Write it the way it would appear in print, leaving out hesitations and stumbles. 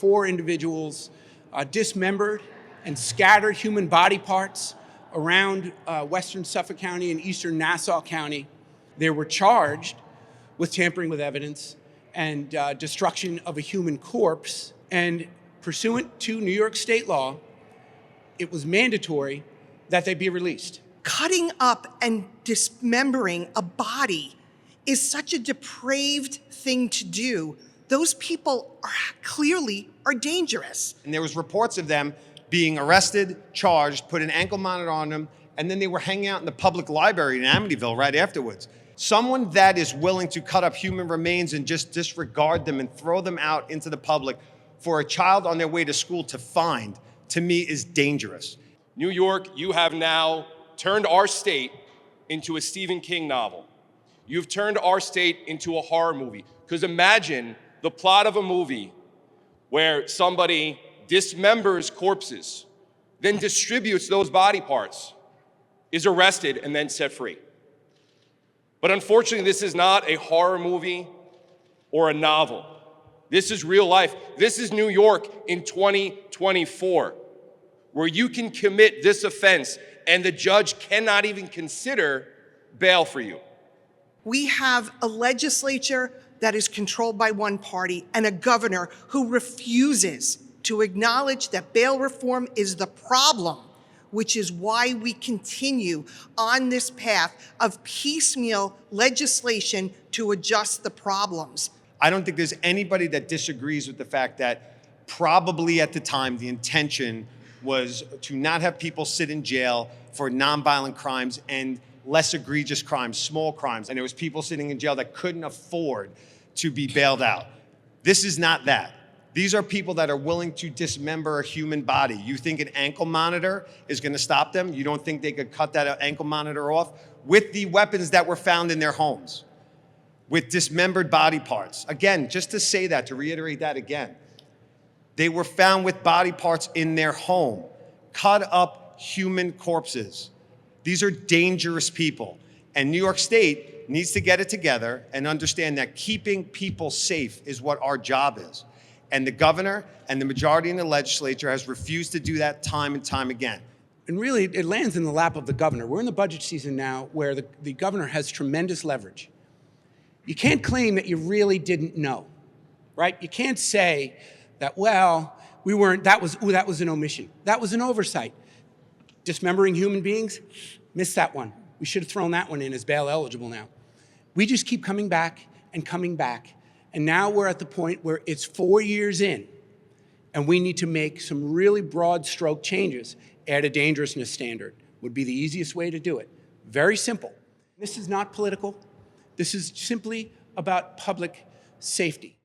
4 individuals dismembered and scattered human body parts around western Suffolk County and eastern Nassau County. They were charged with tampering with evidence and destruction of a human corpse. And pursuant to New York state law, it was mandatory that they be released. Cutting up and dismembering a body is such a depraved thing to do. Those people clearly are dangerous. And there was reports of them being arrested, charged, put an ankle monitor on them, and then they were hanging out in the public library in Amityville right afterwards. Someone that is willing to cut up human remains and just disregard them and throw them out into the public for a child on their way to school to find, to me, is dangerous. New York, you have now turned our state into a Stephen King novel. You've turned our state into a horror movie. Because imagine the plot of a movie where somebody dismembers corpses, then distributes those body parts, is arrested, and then set free. But unfortunately, this is not a horror movie or a novel. This is real life. This is New York in 2024, where you can commit this offense and the judge cannot even consider bail for you. We have a legislature that is controlled by one party and a governor who refuses to acknowledge that bail reform is the problem, which is why we continue on this path of piecemeal legislation to adjust the problems. I don't think there's anybody that disagrees with the fact that probably at the time the intention was to not have people sit in jail for nonviolent crimes and less egregious crimes, small crimes. And there was people sitting in jail that couldn't afford to be bailed out. This is not that. These are people that are willing to dismember a human body. You think an ankle monitor is gonna stop them? You don't think they could cut that ankle monitor off? With the weapons that were found in their homes, with dismembered body parts. Again, just to say that, to reiterate that again, they were found with body parts in their home, cut up human corpses. These are dangerous people. And New York State needs to get it together and understand that keeping people safe is what our job is. And the governor and the majority in the legislature has refused to do that time and time again. And really, it lands in the lap of the governor. We're in the budget season now where the governor has tremendous leverage. You can't claim that you really didn't know, right? You can't say that, well, we weren't, that was an omission. That was an oversight. Dismembering human beings, missed that one. We should have thrown that one in as bail eligible now. We just keep coming back and coming back. And now we're at the point where it's 4 years in and we need to make some really broad stroke changes. Add a dangerousness standard would be the easiest way to do it. Very simple. This is not political. This is simply about public safety.